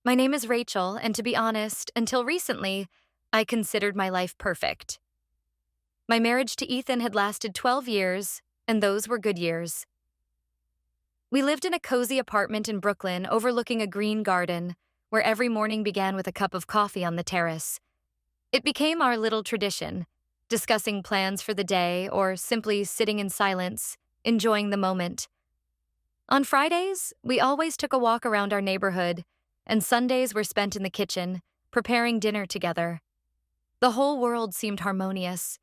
My name is Rachel, and to be honest, until recently, I considered my life perfect. My marriage to Ethan had lasted 12 years, and those were good years. We lived in a cozy apartment in Brooklyn overlooking a green garden, where every morning began with a cup of coffee on the terrace. It became our little tradition, discussing plans for the day or simply sitting in silence, enjoying the moment. On Fridays, we always took a walk around our neighborhood, and Sundays were spent in the kitchen, preparing dinner together. The whole world seemed harmonious.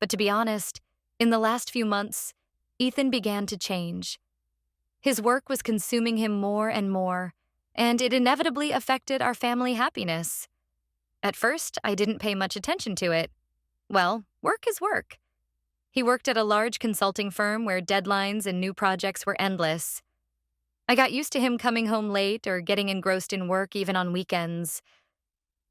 But to be honest, in the last few months, Ethan began to change. His work was consuming him more and more, and it inevitably affected our family happiness. At first, I didn't pay much attention to it. Well, work is work. He worked at a large consulting firm where deadlines and new projects were endless. I got used to him coming home late or getting engrossed in work even on weekends.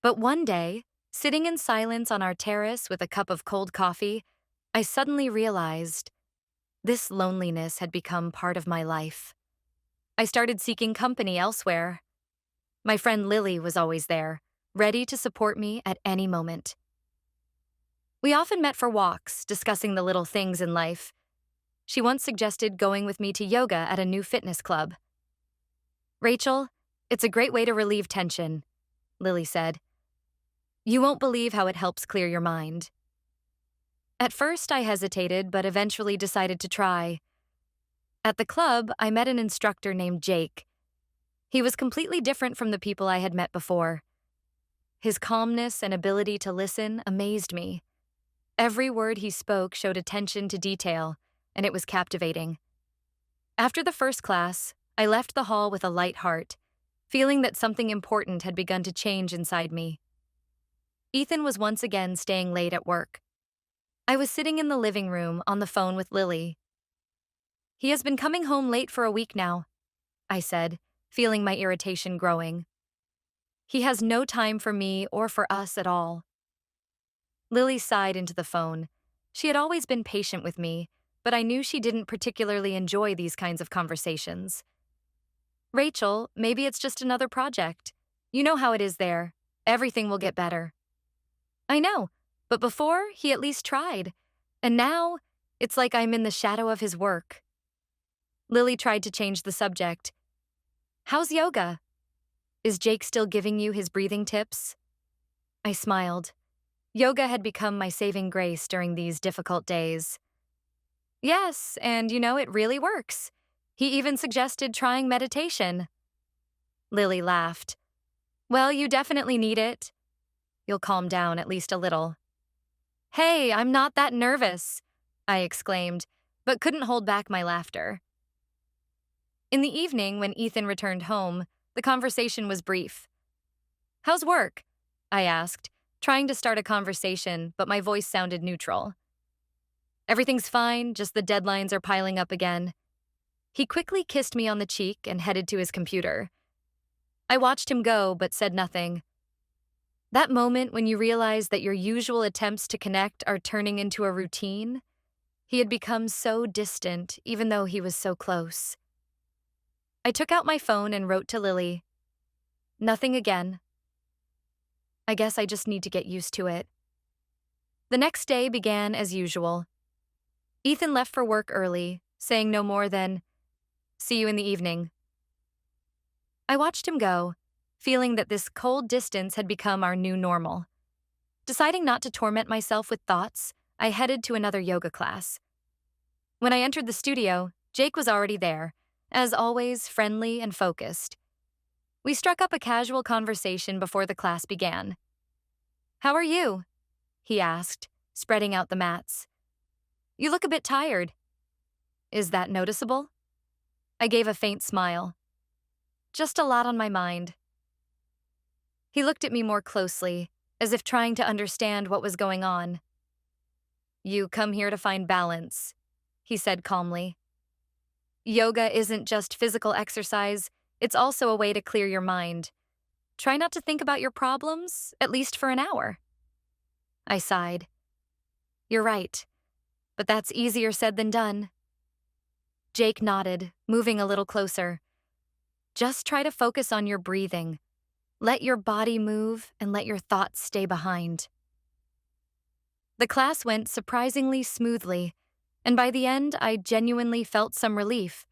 But one day, sitting in silence on our terrace with a cup of cold coffee, I suddenly realized this loneliness had become part of my life. I started seeking company elsewhere. My friend Lily was always there, ready to support me at any moment. We often met for walks, discussing the little things in life. She once suggested going with me to yoga at a new fitness club. "Rachel, it's a great way to relieve tension," Lily said. "You won't believe how it helps clear your mind." At first, I hesitated, but eventually decided to try. At the club, I met an instructor named Jake. He was completely different from the people I had met before. His calmness and ability to listen amazed me. Every word he spoke showed attention to detail, and it was captivating. After the first class, I left the hall with a light heart, feeling that something important had begun to change inside me. Ethan was once again staying late at work. I was sitting in the living room on the phone with Lily. "He has been coming home late for a week now," I said, feeling my irritation growing. "He has no time for me or for us at all." Lily sighed into the phone. She had always been patient with me, but I knew she didn't particularly enjoy these kinds of conversations. "Rachel, maybe it's just another project. You know how it is there. Everything will get better." "I know, but before, he at least tried. And now, it's like I'm in the shadow of his work." Lily tried to change the subject. "How's yoga? Is Jake still giving you his breathing tips?" I smiled. Yoga had become my saving grace during these difficult days. "Yes, and it really works. He even suggested trying meditation." Lily laughed. "Well, you definitely need it. You'll calm down at least a little." "Hey, I'm not that nervous," I exclaimed, but couldn't hold back my laughter. In the evening, when Ethan returned home, the conversation was brief. "How's work?" I asked, trying to start a conversation, but my voice sounded neutral. "Everything's fine, just the deadlines are piling up again." He quickly kissed me on the cheek and headed to his computer. I watched him go, but said nothing. That moment when you realize that your usual attempts to connect are turning into a routine, he had become so distant, even though he was so close. I took out my phone and wrote to Lily. "Nothing again. I guess I just need to get used to it." The next day began as usual. Ethan left for work early, saying no more than, "See you in the evening." I watched him go, feeling that this cold distance had become our new normal. Deciding not to torment myself with thoughts, I headed to another yoga class. When I entered the studio, Jake was already there, as always friendly and focused. We struck up a casual conversation before the class began. "How are you?" he asked, spreading out the mats. "You look a bit tired." "Is that noticeable?" I gave a faint smile. "Just a lot on my mind." He looked at me more closely, as if trying to understand what was going on. "You come here to find balance," he said calmly. "Yoga isn't just physical exercise, it's also a way to clear your mind. Try not to think about your problems, at least for an hour." I sighed. "You're right, but that's easier said than done." Jake nodded, moving a little closer. "Just try to focus on your breathing. Let your body move and let your thoughts stay behind. The class went surprisingly smoothly, and by the end, I genuinely felt some relief.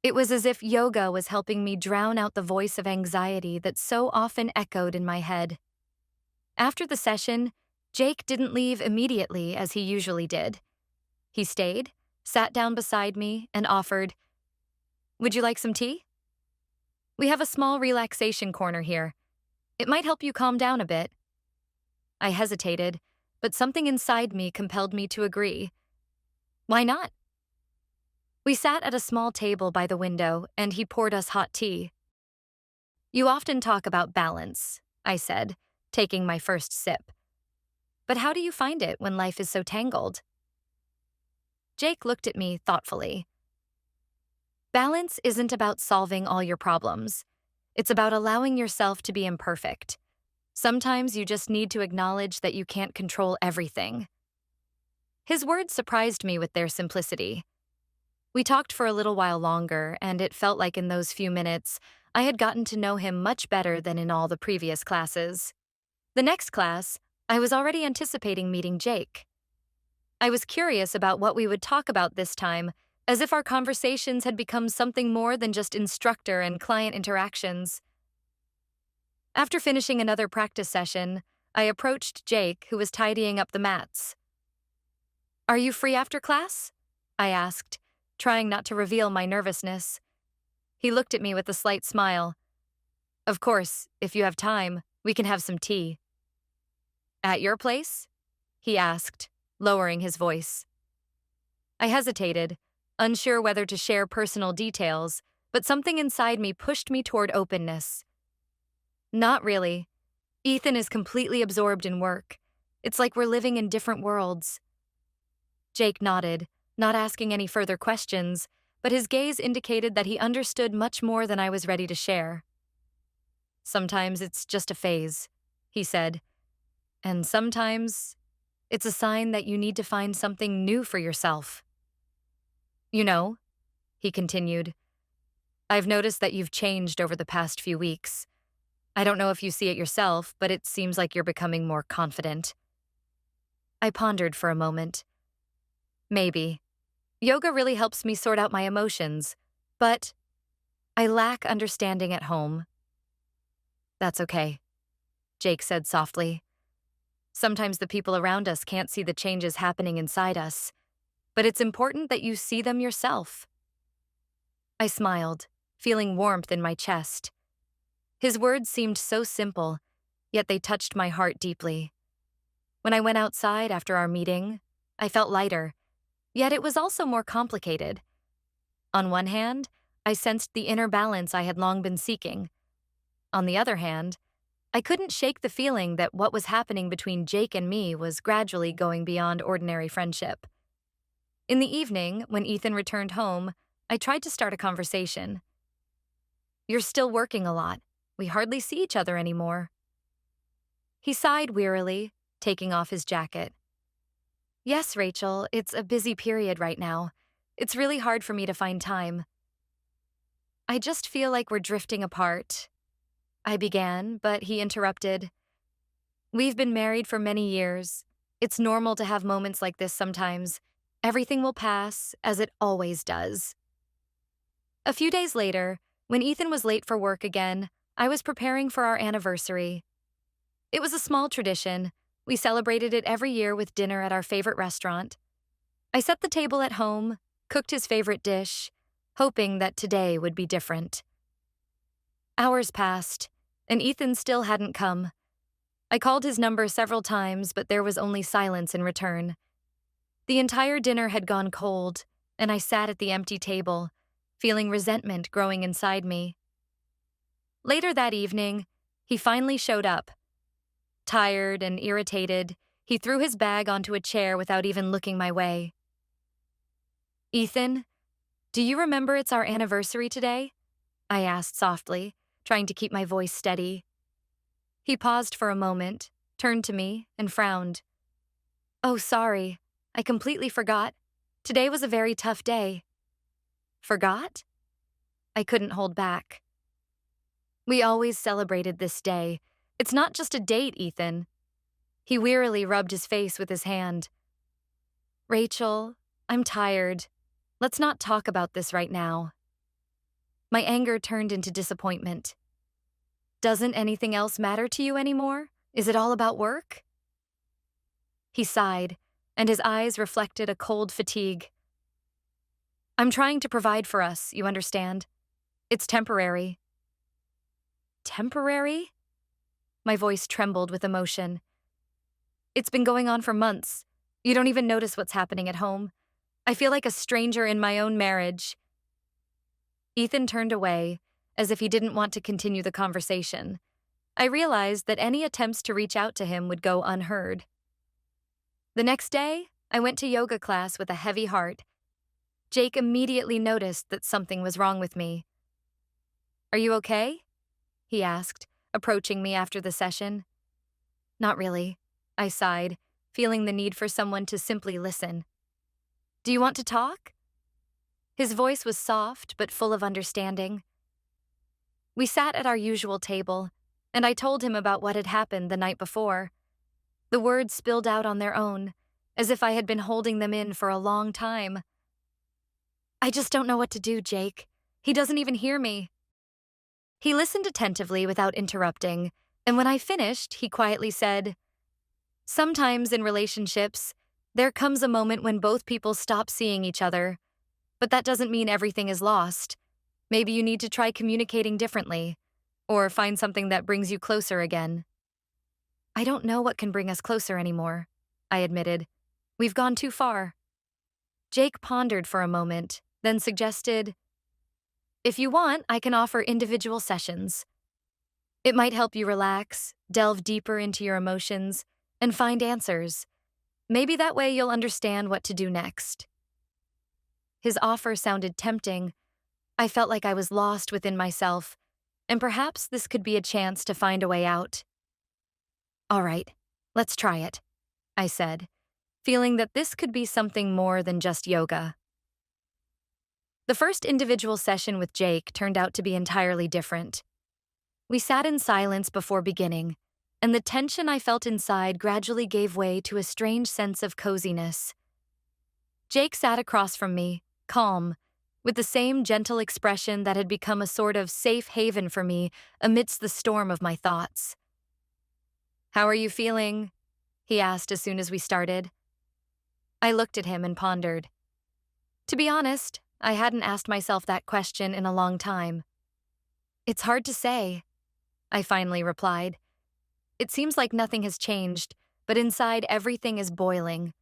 It was as if yoga was helping me drown out the voice of anxiety that so often echoed in my head. After the session, Jake didn't leave immediately as he usually did. He stayed, sat down beside me, and offered, "Would you like some tea? We have a small relaxation corner here. It might help you calm down a bit." I hesitated, but something inside me compelled me to agree. Why not? We sat at a small table by the window, and he poured us hot tea. "You often talk about balance," I said, taking my first sip. "But how do you find it when life is so tangled?" Jake looked at me thoughtfully. "Balance isn't about solving all your problems. It's about allowing yourself to be imperfect. Sometimes you just need to acknowledge that you can't control everything." His words surprised me with their simplicity. We talked for a little while longer, and it felt like in those few minutes, I had gotten to know him much better than in all the previous classes. The next class, I was already anticipating meeting Jake. I was curious about what we would talk about this time, as if our conversations had become something more than just instructor and client interactions. After finishing another practice session, I approached Jake, who was tidying up the mats. "Are you free after class?" I asked, trying not to reveal my nervousness. He looked at me with a slight smile. "Of course, if you have time, we can have some tea." "At your place?" he asked, lowering his voice. I hesitated, unsure whether to share personal details, but something inside me pushed me toward openness. "Not really. Ethan is completely absorbed in work. It's like we're living in different worlds." Jake nodded, not asking any further questions, but his gaze indicated that he understood much more than I was ready to share. "Sometimes it's just a phase," he said, "and sometimes it's a sign that you need to find something new for yourself. You know," he continued, "I've noticed that you've changed over the past few weeks. I don't know if you see it yourself, but it seems like you're becoming more confident." I pondered for a moment. Maybe. Yoga really helps me sort out my emotions, but I lack understanding at home. "That's okay," Jake said softly. "Sometimes the people around us can't see the changes happening inside us, but it's important that you see them yourself." I smiled, feeling warmth in my chest. His words seemed so simple, yet they touched my heart deeply. When I went outside after our meeting, I felt lighter, yet it was also more complicated. On one hand, I sensed the inner balance I had long been seeking. On the other hand, I couldn't shake the feeling that what was happening between Jake and me was gradually going beyond ordinary friendship. In the evening, when Ethan returned home, I tried to start a conversation. "You're still working a lot. We hardly see each other anymore." He sighed wearily, taking off his jacket. "Yes, Rachel, it's a busy period right now. It's really hard for me to find time." "I just feel like we're drifting apart," I began, but he interrupted. "We've been married for many years. It's normal to have moments like this sometimes. Everything will pass, as it always does." A few days later, when Ethan was late for work again, I was preparing for our anniversary. It was a small tradition. We celebrated it every year with dinner at our favorite restaurant. I set the table at home, cooked his favorite dish, hoping that today would be different. Hours passed, and Ethan still hadn't come. I called his number several times, but there was only silence in return. The entire dinner had gone cold, and I sat at the empty table, feeling resentment growing inside me. Later that evening, he finally showed up. Tired and irritated, he threw his bag onto a chair without even looking my way. "Ethan, do you remember it's our anniversary today?" I asked softly, trying to keep my voice steady. He paused for a moment, turned to me, and frowned. "Oh, sorry. I completely forgot. Today was a very tough day." "Forgot?" I couldn't hold back. We always celebrated this day. It's not just a date, Ethan. He wearily rubbed his face with his hand. Rachel, I'm tired. Let's not talk about this right now. My anger turned into disappointment. Doesn't anything else matter to you anymore? Is it all about work? He sighed, and his eyes reflected a cold fatigue. I'm trying to provide for us, you understand? It's temporary. Temporary? My voice trembled with emotion. It's been going on for months. You don't even notice what's happening at home. I feel like a stranger in my own marriage. Ethan turned away, as if he didn't want to continue the conversation. I realized that any attempts to reach out to him would go unheard. The next day, I went to yoga class with a heavy heart. Jake immediately noticed that something was wrong with me. Are you okay? He asked, approaching me after the session. Not really, I sighed, feeling the need for someone to simply listen. Do you want to talk? His voice was soft but full of understanding. We sat at our usual table, and I told him about what had happened the night before. The words spilled out on their own, as if I had been holding them in for a long time. I just don't know what to do, Jake. He doesn't even hear me. He listened attentively without interrupting, and when I finished, he quietly said, Sometimes in relationships, there comes a moment when both people stop seeing each other, but that doesn't mean everything is lost. Maybe you need to try communicating differently, or find something that brings you closer again. I don't know what can bring us closer anymore, I admitted. We've gone too far. Jake pondered for a moment, then suggested, If you want, I can offer individual sessions. It might help you relax, delve deeper into your emotions, and find answers. Maybe that way you'll understand what to do next. His offer sounded tempting. I felt like I was lost within myself, and perhaps this could be a chance to find a way out. All right, let's try it, I said, feeling that this could be something more than just yoga. The first individual session with Jake turned out to be entirely different. We sat in silence before beginning, and the tension I felt inside gradually gave way to a strange sense of coziness. Jake sat across from me, calm, with the same gentle expression that had become a sort of safe haven for me amidst the storm of my thoughts. How are you feeling? He asked as soon as we started. I looked at him and pondered. To be honest, I hadn't asked myself that question in a long time. It's hard to say, I finally replied. It seems like nothing has changed, but inside everything is boiling.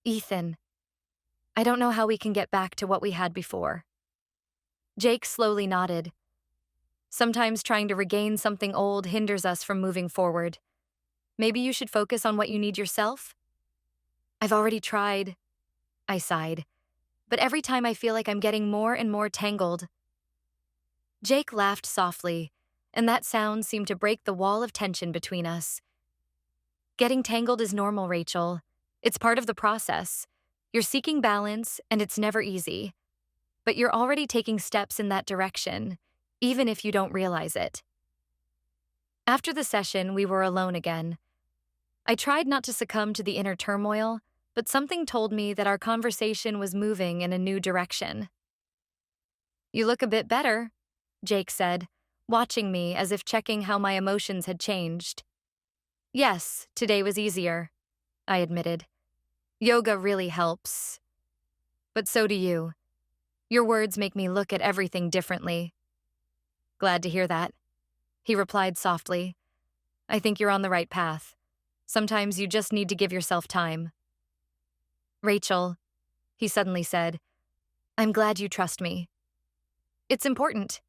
Ethan, I don't know how we can get back to what we had before. Jake slowly nodded. Sometimes trying to regain something old hinders us from moving forward. Maybe you should focus on what you need yourself? I've already tried, I sighed, but every time I feel like I'm getting more and more tangled. Jake laughed softly, and that sound seemed to break the wall of tension between us. Getting tangled is normal, Rachel. It's part of the process. You're seeking balance, and it's never easy. But you're already taking steps in that direction, even if you don't realize it. After the session, we were alone again. I tried not to succumb to the inner turmoil, but something told me that our conversation was moving in a new direction. You look a bit better, Jake said, watching me as if checking how my emotions had changed. Yes, today was easier, I admitted. Yoga really helps. But so do you. Your words make me look at everything differently. Glad to hear that, he replied softly. I think you're on the right path. Sometimes you just need to give yourself time. Rachel, he suddenly said, I'm glad you trust me. It's important.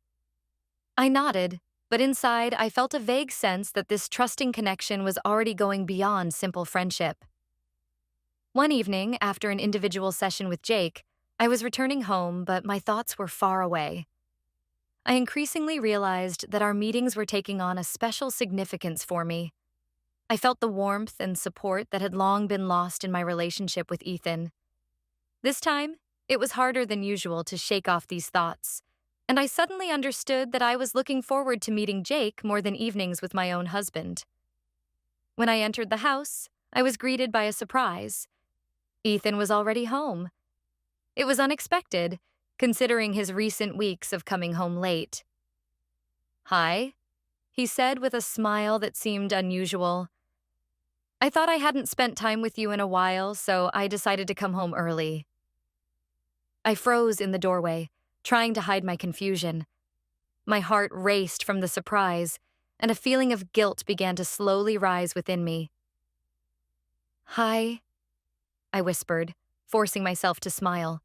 I nodded, but inside I felt a vague sense that this trusting connection was already going beyond simple friendship. One evening, after an individual session with Jake, I was returning home, but my thoughts were far away. I increasingly realized that our meetings were taking on a special significance for me. I felt the warmth and support that had long been lost in my relationship with Ethan. This time, it was harder than usual to shake off these thoughts, and I suddenly understood that I was looking forward to meeting Jake more than evenings with my own husband. When I entered the house, I was greeted by a surprise. Ethan was already home. It was unexpected, considering his recent weeks of coming home late. "Hi," he said with a smile that seemed unusual. "I thought I hadn't spent time with you in a while, so I decided to come home early." I froze in the doorway, trying to hide my confusion. My heart raced from the surprise, and a feeling of guilt began to slowly rise within me. "Hi," I whispered, forcing myself to smile.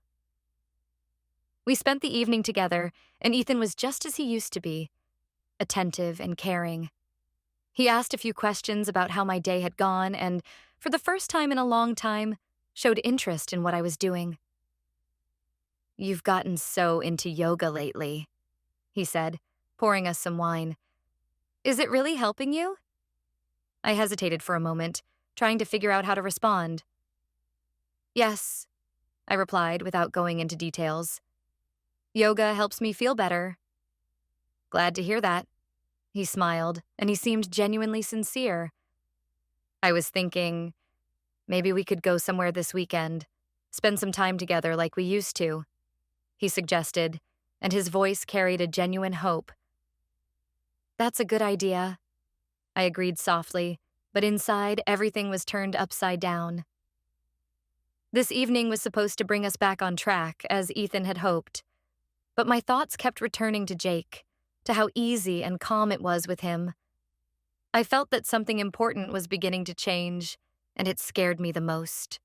We spent the evening together, and Ethan was just as he used to be, attentive and caring. He asked a few questions about how my day had gone and, for the first time in a long time, showed interest in what I was doing. "You've gotten so into yoga lately," he said, pouring us some wine. "Is it really helping you?" I hesitated for a moment, trying to figure out how to respond. "Yes," I replied without going into details. "Yoga helps me feel better." "Glad to hear that." He smiled, and he seemed genuinely sincere. I was thinking, maybe we could go somewhere this weekend, spend some time together like we used to, he suggested, and his voice carried a genuine hope. "That's a good idea," I agreed softly, but inside everything was turned upside down. This evening was supposed to bring us back on track, as Ethan had hoped, but my thoughts kept returning to Jake, to how easy and calm it was with him. I felt that something important was beginning to change, and it scared me the most.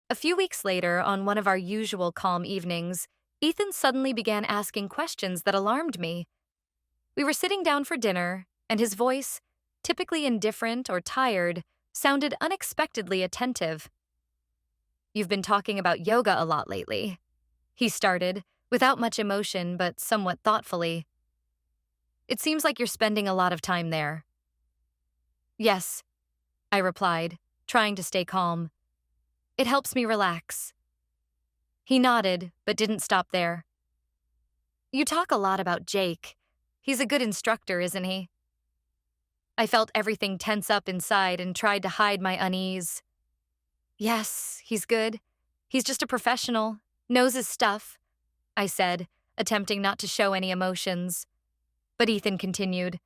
A few weeks later, on one of our usual calm evenings, Ethan suddenly began asking questions that alarmed me. We were sitting down for dinner, and his voice, typically indifferent or tired, sounded unexpectedly attentive. "You've been talking about yoga a lot lately," he started, without much emotion but somewhat thoughtfully. "It seems like you're spending a lot of time there." "Yes," I replied, trying to stay calm. "It helps me relax." He nodded, but didn't stop there. "You talk a lot about Jake. He's a good instructor, isn't he?" I felt everything tense up inside and tried to hide my unease. "Yes, he's good. He's just a professional, knows his stuff," I said, attempting not to show any emotions. But Ethan continued.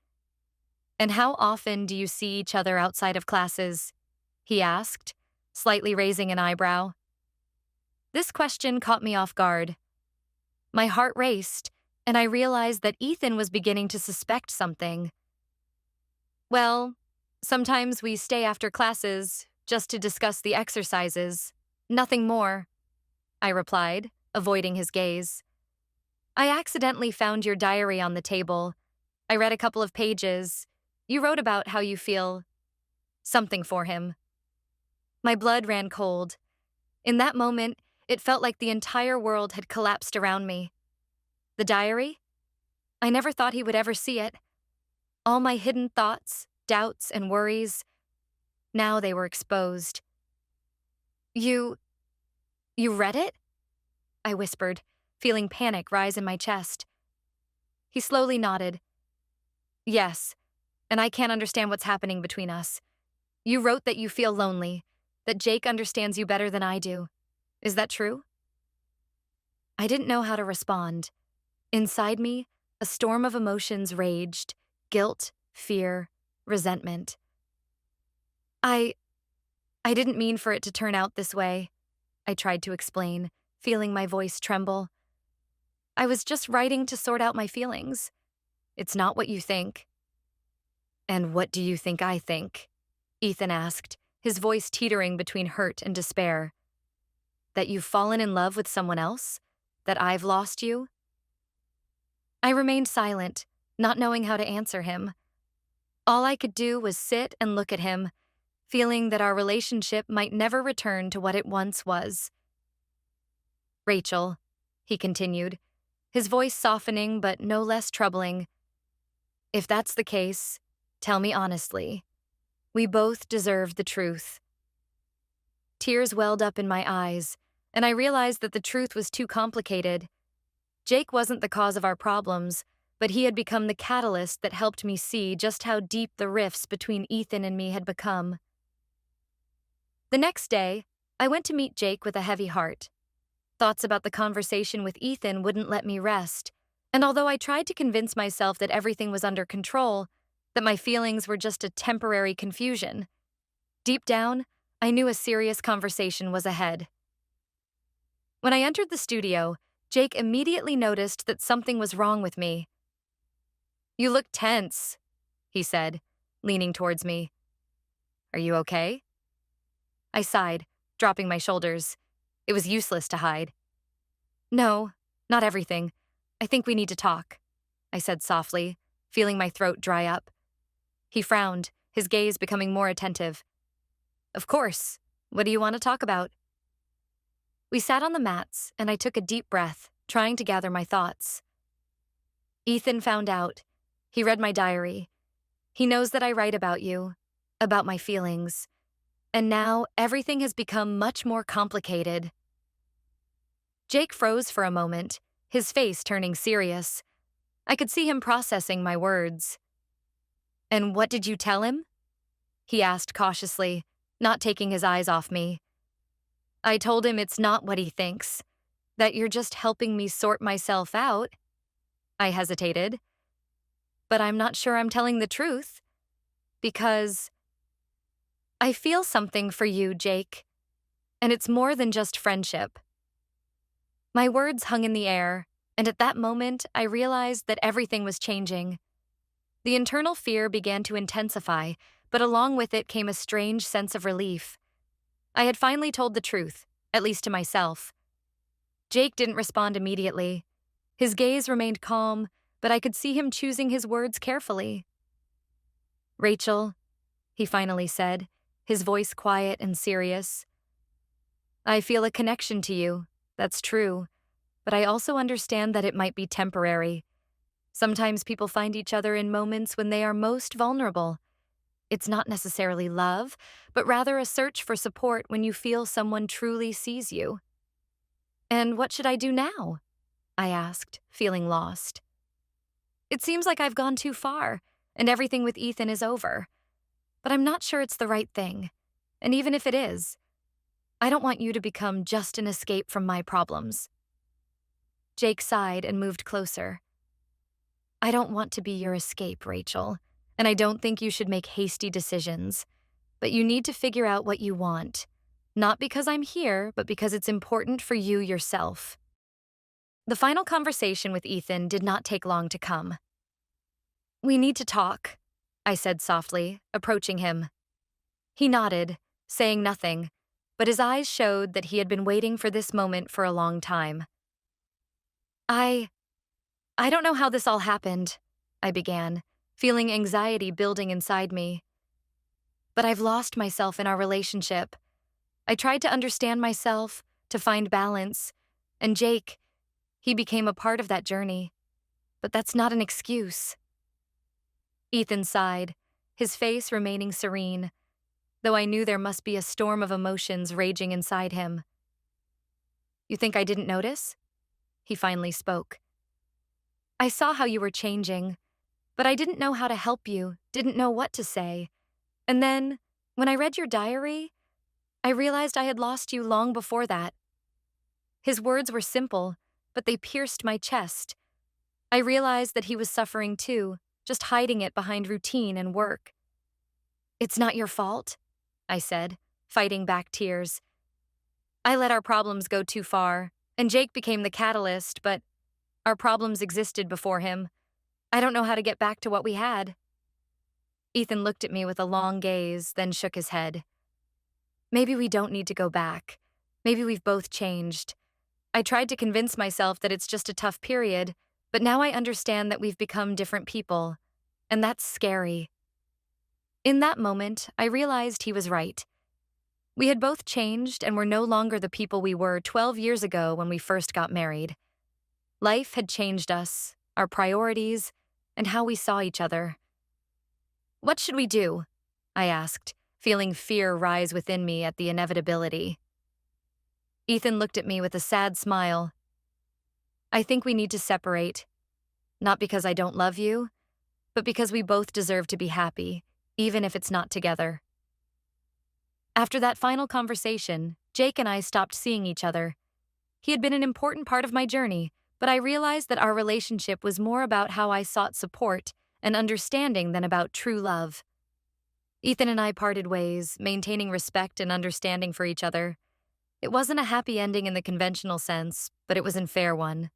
"And how often do you see each other outside of classes?" he asked, slightly raising an eyebrow. This question caught me off guard. My heart raced, and I realized that Ethan was beginning to suspect something. "Well, sometimes we stay after classes just to discuss the exercises. Nothing more," I replied, avoiding his gaze. "I accidentally found your diary on the table. I read a couple of pages. You wrote about how you feel something for him." My blood ran cold. In that moment, it felt like the entire world had collapsed around me. The diary? I never thought he would ever see it. All my hidden thoughts, doubts, and worries, now they were exposed. You read it?" I whispered, feeling panic rise in my chest. He slowly nodded. "Yes, and I can't understand what's happening between us. You wrote that you feel lonely, that Jake understands you better than I do. Is that true?" I didn't know how to respond. Inside me, a storm of emotions raged: guilt, fear, resentment. I didn't mean for it to turn out this way," I tried to explain, feeling my voice tremble. "I was just writing to sort out my feelings. It's not what you think." "And what do you think I think?" Ethan asked, his voice teetering between hurt and despair. "That you've fallen in love with someone else? That I've lost you?" I remained silent, not knowing how to answer him. All I could do was sit and look at him, feeling that our relationship might never return to what it once was. "Rachel," he continued, his voice softening but no less troubling, "if that's the case, tell me honestly. We both deserve the truth." Tears welled up in my eyes, and I realized that the truth was too complicated. Jake wasn't the cause of our problems, but he had become the catalyst that helped me see just how deep the rifts between Ethan and me had become. The next day, I went to meet Jake with a heavy heart. Thoughts about the conversation with Ethan wouldn't let me rest, and although I tried to convince myself that everything was under control, that my feelings were just a temporary confusion, deep down, I knew a serious conversation was ahead. When I entered the studio, Jake immediately noticed that something was wrong with me. "You look tense," he said, leaning towards me. "Are you okay?" I sighed, dropping my shoulders. It was useless to hide. "No, not everything. I think we need to talk," I said softly, feeling my throat dry up. He frowned, his gaze becoming more attentive. "Of course. What do you want to talk about?" We sat on the mats, and I took a deep breath, trying to gather my thoughts. "Ethan found out. He read my diary. He knows that I write about you, about my feelings. And now everything has become much more complicated." Jake froze for a moment, his face turning serious. I could see him processing my words. "And what did you tell him?" he asked cautiously, not taking his eyes off me. "I told him it's not what he thinks, that you're just helping me sort myself out." I hesitated. "But I'm not sure I'm telling the truth, because I feel something for you, Jake, and it's more than just friendship." My words hung in the air, and at that moment, I realized that everything was changing. The internal fear began to intensify, but along with it came a strange sense of relief. I had finally told the truth, at least to myself. Jake didn't respond immediately. His gaze remained calm, but I could see him choosing his words carefully. "Rachel," he finally said, his voice quiet and serious. "I feel a connection to you, that's true, but I also understand that it might be temporary. Sometimes people find each other in moments when they are most vulnerable. It's not necessarily love, but rather a search for support when you feel someone truly sees you." "And what should I do now?" I asked, feeling lost. "It seems like I've gone too far, and everything with Ethan is over. But I'm not sure it's the right thing. And even if it is, I don't want you to become just an escape from my problems." Jake sighed and moved closer. "I don't want to be your escape, Rachel, and I don't think you should make hasty decisions. But you need to figure out what you want, not because I'm here, but because it's important for you yourself." The final conversation with Ethan did not take long to come. "We need to talk," I said softly, approaching him. He nodded, saying nothing, but his eyes showed that he had been waiting for this moment for a long time. I don't know how this all happened," I began, feeling anxiety building inside me. "But I've lost myself in our relationship. I tried to understand myself, to find balance, and Jake, he became a part of that journey. But that's not an excuse." Ethan sighed, his face remaining serene, though I knew there must be a storm of emotions raging inside him. "You think I didn't notice?" He finally spoke. "I saw how you were changing, but I didn't know how to help you, didn't know what to say. And then, when I read your diary, I realized I had lost you long before that." His words were simple, but they pierced my chest. I realized that he was suffering too, just hiding it behind routine and work. "It's not your fault," I said, fighting back tears. "I let our problems go too far, and Jake became the catalyst, but our problems existed before him. I don't know how to get back to what we had." Ethan looked at me with a long gaze, then shook his head. "Maybe we don't need to go back. Maybe we've both changed. I tried to convince myself that it's just a tough period, but now I understand that we've become different people, and that's scary." In that moment, I realized he was right. We had both changed and were no longer the people we were 12 years ago when we first got married. Life had changed us, our priorities, and how we saw each other. "What should we do?" I asked, feeling fear rise within me at the inevitability. Ethan looked at me with a sad smile. I think we need to separate, not because I don't love you, but because we both deserve to be happy, even if it's not together. After that final conversation, Jake and I stopped seeing each other. He had been an important part of my journey, but I realized that our relationship was more about how I sought support and understanding than about true love. Ethan and I parted ways, maintaining respect and understanding for each other. It wasn't a happy ending in the conventional sense, but it was a fair one.